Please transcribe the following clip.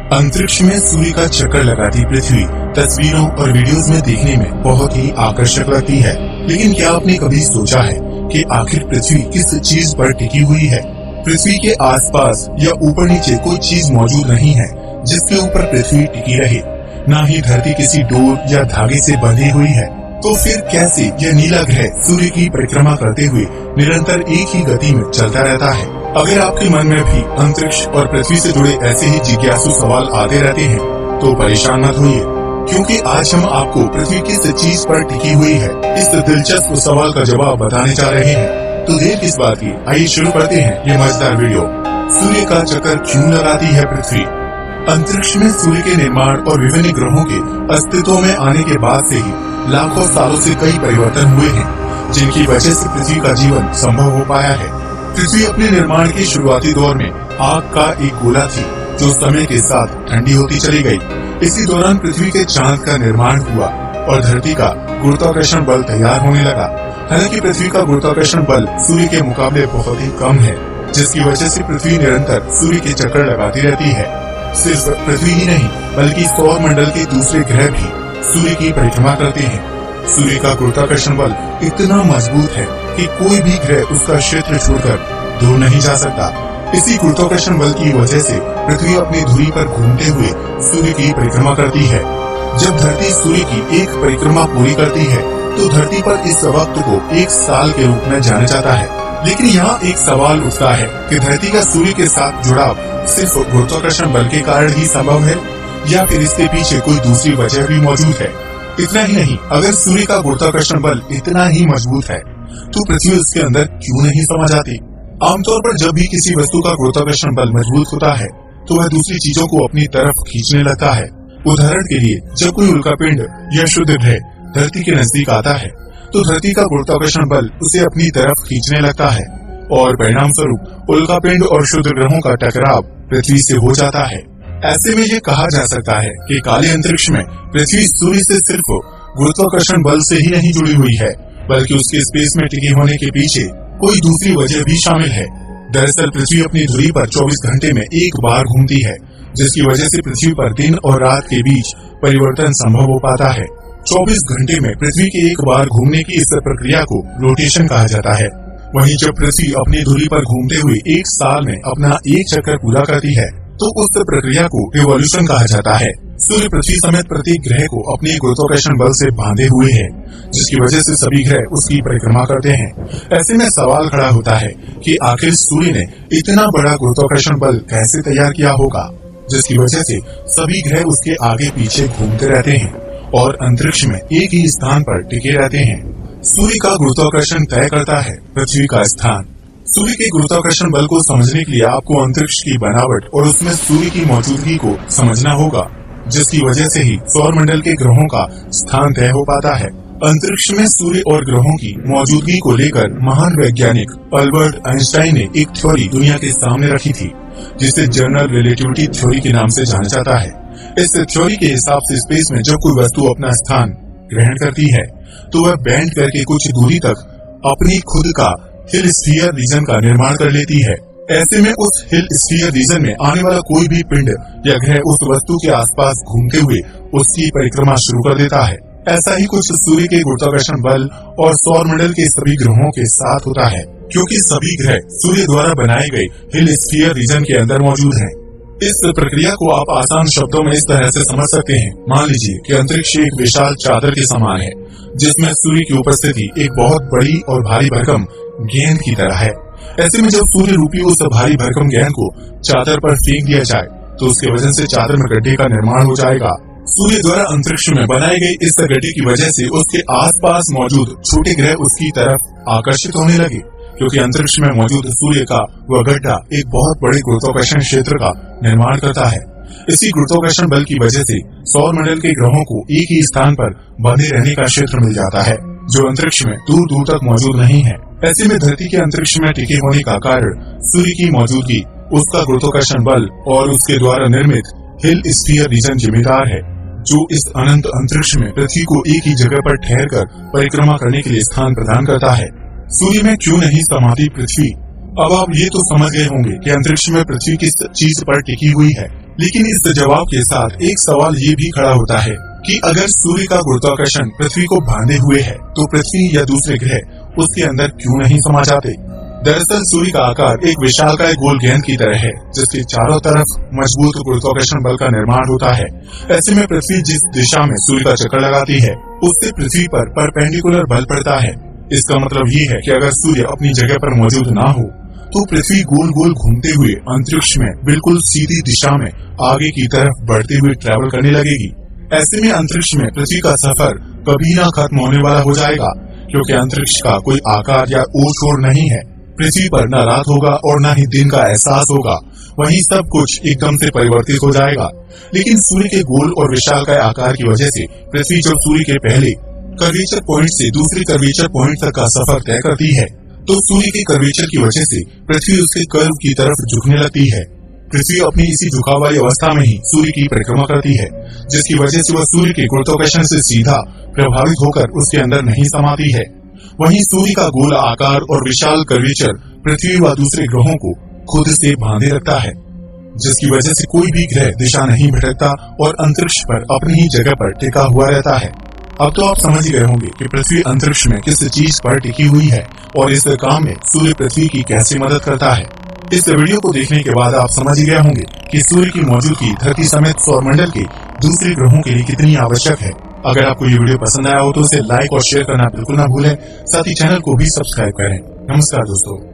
अंतरिक्ष में सूर्य का चक्कर लगाती पृथ्वी तस्वीरों और वीडियोस में देखने में बहुत ही आकर्षक लगती है। लेकिन क्या आपने कभी सोचा है कि आखिर पृथ्वी किस चीज पर टिकी हुई है? पृथ्वी के आसपास या ऊपर नीचे कोई चीज मौजूद नहीं है जिसके ऊपर पृथ्वी टिकी रहे। न ही धरती किसी डोर या धागे से बंधी हुई है। तो फिर कैसे यह नीला ग्रह सूर्य की परिक्रमा करते हुए निरंतर एक ही गति में चलता रहता है? अगर आपके मन में भी अंतरिक्ष और पृथ्वी से जुड़े ऐसे ही जिज्ञासु सवाल आते रहते हैं तो परेशान मत होइए, क्योंकि आज हम आपको पृथ्वी किस चीज पर टिकी हुई है इस दिलचस्प सवाल का जवाब बताने जा रहे हैं। तो देर किस बात की, आइए शुरू करते हैं ये मजेदार वीडियो। सूर्य का चक्कर क्यों लगाती है पृथ्वी? अंतरिक्ष में सूर्य के निर्माण और विभिन्न ग्रहों के अस्तित्व में आने के बाद से ही लाखों सालों से कई परिवर्तन हुए हैं, जिनकी वजह से पृथ्वी का जीवन संभव हो पाया है। पृथ्वी अपने निर्माण के शुरुआती दौर में आग का एक गोला थी जो समय के साथ ठंडी होती चली गई। इसी दौरान पृथ्वी के चांद का निर्माण हुआ और धरती का गुरुत्वाकर्षण बल तैयार होने लगा। हालांकि पृथ्वी का गुरुत्वाकर्षण बल सूर्य के मुकाबले बहुत ही कम है, जिसकी वजह से पृथ्वी निरंतर सूर्य के चक्कर लगाती रहती है। सिर्फ पृथ्वी ही नहीं बल्कि सौर मंडल के दूसरे ग्रह भी सूर्य की परिक्रमा करते हैं। सूर्य का गुरुत्वाकर्षण बल इतना मजबूत है कि कोई भी ग्रह उसका क्षेत्र छोड़कर दूर नहीं जा सकता। इसी गुरुत्वाकर्षण बल की वजह से पृथ्वी अपनी धुरी पर घूमते हुए सूर्य की परिक्रमा करती है। जब धरती सूर्य की एक परिक्रमा पूरी करती है तो धरती पर इस वक्त को एक साल के रूप में जाना जाता है। लेकिन यहाँ एक सवाल उठता है कि धरती का सूर्य के साथ जुड़ाव सिर्फ गुरुत्वाकर्षण बल के कारण ही संभव है या फिर इसके पीछे कोई दूसरी वजह भी मौजूद है? इतना ही नहीं, अगर सूर्य का गुरुत्वाकर्षण बल इतना ही मजबूत है तो पृथ्वी उसके अंदर क्यों नहीं समा जाती? आमतौर पर जब भी किसी वस्तु का गुरुत्वाकर्षण बल मजबूत होता है तो वह दूसरी चीजों को अपनी तरफ खींचने लगता है। उदाहरण के लिए, जब कोई उल्कापिंड या शुद्ध ग्रह धरती के नजदीक आता है तो धरती का गुरुत्वाकर्षण बल उसे अपनी तरफ खींचने लगता है और परिणाम स्वरूप उल्कापिंड और शुद्ध ग्रहों का टकराव पृथ्वी से हो जाता है। ऐसे में ये कहा जा सकता है कि काले अंतरिक्ष में पृथ्वी सूर्य से सिर्फ गुरुत्वाकर्षण बल से ही नहीं जुड़ी हुई है, बल्कि उसके स्पेस में टिके होने के पीछे कोई दूसरी वजह भी शामिल है। दरअसल पृथ्वी अपनी धुरी पर 24 घंटे में एक बार घूमती है, जिसकी वजह से पृथ्वी पर दिन और रात के बीच परिवर्तन संभव हो पाता है। 24 घंटे में पृथ्वी के एक बार घूमने की इस प्रक्रिया को रोटेशन कहा जाता है। वहीं जब पृथ्वी अपनी धुरी पर घूमते हुए एक साल में अपना एक चक्कर पूरा करती है तो उस प्रक्रिया को रिवॉल्यूशन कहा जाता है। सूर्य पृथ्वी समेत प्रत्येक ग्रह को अपने गुरुत्वाकर्षण बल से बांधे हुए है, जिसकी वजह से सभी ग्रह उसकी परिक्रमा करते हैं। ऐसे में सवाल खड़ा होता है कि आखिर सूर्य ने इतना बड़ा गुरुत्वाकर्षण बल कैसे तैयार किया होगा, जिसकी वजह से सभी ग्रह उसके आगे पीछे घूमते रहते हैं और अंतरिक्ष में एक ही स्थान पर टिके रहते हैं। सूर्य का गुरुत्वाकर्षण तय करता है पृथ्वी का स्थान। सूर्य के गुरुत्वाकर्षण बल को समझने के लिए आपको अंतरिक्ष की बनावट और उसमें सूर्य की मौजूदगी को समझना होगा, जिसकी वजह से ही सौर मंडल के ग्रहों का स्थान तय हो पाता है। अंतरिक्ष में सूर्य और ग्रहों की मौजूदगी को लेकर महान वैज्ञानिक अल्बर्ट आइंस्टाइन ने एक थ्योरी दुनिया के सामने रखी थी, जिसे जनरल रिलेटिविटी थ्योरी के नाम से जाना जाता है। इस थ्योरी के हिसाब से स्पेस में जब कोई वस्तु अपना स्थान ग्रहण करती है तो वह बैंड करके कुछ दूरी तक अपनी खुद का हिल स्फीयर रीजन का निर्माण कर लेती है। ऐसे में उस हिल स्फीयर रीजन में आने वाला कोई भी पिंड या ग्रह उस वस्तु के आसपास घूमते हुए उसकी परिक्रमा शुरू कर देता है। ऐसा ही कुछ सूर्य के गुरुत्वाकर्षण बल और सौर मंडल के सभी ग्रहों के साथ होता है, क्योंकि सभी ग्रह सूर्य द्वारा बनाए गए हिल स्फीयर रीजन के अंदर मौजूद हैं। इस प्रक्रिया को आप आसान शब्दों में इस तरह से समझ सकते हैं। मान लीजिए कि अंतरिक्ष एक विशाल चादर के समान है, जिसमें सूर्य की उपस्थिति एक बहुत बड़ी और भारी भरकम गेंद की तरह है। ऐसे में जब सूर्य रूपी उस भारी भरकम गेंद को चादर पर फेंक दिया जाए तो उसके वजन से चादर में गड्ढे का निर्माण हो जाएगा। सूर्य द्वारा अंतरिक्ष में बनाए गए इस गड्ढे की वजह से उसके आसपास मौजूद छोटे ग्रह उसकी तरफ आकर्षित होने लगे, क्योंकि अंतरिक्ष में मौजूद सूर्य का वह गड्ढा एक बहुत बड़े गुरुत्वाकर्षण क्षेत्र का निर्माण करता है। इसी गुरुत्वाकर्षण बल की वजह से सौर मंडल के ग्रहों को एक ही स्थान पर बंधे रहने का क्षेत्र मिल जाता है, जो अंतरिक्ष में दूर दूर तक मौजूद नहीं है। ऐसे में धरती के अंतरिक्ष में टिके होने का कारण सूर्य की मौजूदगी, उसका गुरुत्वाकर्षण बल और उसके द्वारा निर्मित हिल स्फीयर रीजन जिम्मेदार है, जो इस अनंत अंतरिक्ष में पृथ्वी को एक ही जगह पर ठहर कर परिक्रमा करने के लिए स्थान प्रदान करता है। सूर्य में क्यों नहीं समाती पृथ्वी? अब आप ये तो समझ गए होंगे कि अंतरिक्ष में पृथ्वी किस चीज पर टिकी हुई है। लेकिन इस जवाब के साथ एक सवाल ये भी खड़ा होता है कि अगर सूर्य का गुरुत्वाकर्षण पृथ्वी को बांधे हुए है तो पृथ्वी या दूसरे ग्रह उसके अंदर क्यों नहीं समा जाते। दरअसल सूर्य का आकार एक विशालकाय गोल गेंद की तरह है जिसके चारों तरफ मजबूत गुरुत्वाकर्षण बल का निर्माण होता है। ऐसे में पृथ्वी जिस दिशा में सूर्य का चक्कर लगाती है उससे पृथ्वी पर परपेंडिकुलर बल पड़ता है। इसका मतलब ये है कि अगर सूर्य अपनी जगह पर मौजूद ना हो तो पृथ्वी गोल गोल घूमते हुए अंतरिक्ष में बिल्कुल सीधी दिशा में आगे की तरफ बढ़ते हुए ट्रैवल करने लगेगी। ऐसे में अंतरिक्ष में पृथ्वी का सफर कभी ना खत्म होने वाला हो जाएगा, क्योंकि अंतरिक्ष का कोई आकार या ओर छोर नहीं है। पृथ्वी पर न रात होगा और न ही दिन का एहसास होगा, वहीं सब कुछ एकदम से परिवर्तित हो जाएगा। लेकिन सूर्य के गोल और विशालकाय आकार की वजह से पृथ्वी जब सूर्य के पहले कर्वेचर पॉइंट से दूसरे कर्वेचर पॉइंट तक का सफर तय करती है तो सूर्य के कर्वेचर की वजह से पृथ्वी उसके कर्व की तरफ झुकने लगती है। पृथ्वी अपनी इसी झुकाव वाली अवस्था में ही सूर्य की परिक्रमा करती है, जिसकी वजह से वह सूर्य के गुरुत्वाकर्षण से सीधा प्रभावित होकर उसके अंदर नहीं समाती है। वहीं सूर्य का गोल आकार और विशाल कर्वेचर पृथ्वी व दूसरे ग्रहों को खुद से बांधे रखता है, जिसकी वजह से कोई भी ग्रह दिशा नहीं भटकता और अंतरिक्ष पर अपनी ही जगह पर टिका हुआ रहता है। अब तो आप समझ ही गए होंगे कि पृथ्वी अंतरिक्ष में किस चीज पर टिकी हुई है और इस काम में सूर्य पृथ्वी की कैसे मदद करता है। इस वीडियो को देखने के बाद आप समझ ही गए होंगे कि सूर्य की मौजूदगी धरती समेत सौरमंडल के दूसरे ग्रहों के लिए कितनी आवश्यक है। अगर आपको ये वीडियो पसंद आया हो तो इसे लाइक और शेयर करना बिल्कुल ना भूलें। साथ ही चैनल को भी सब्सक्राइब करें। नमस्कार दोस्तों।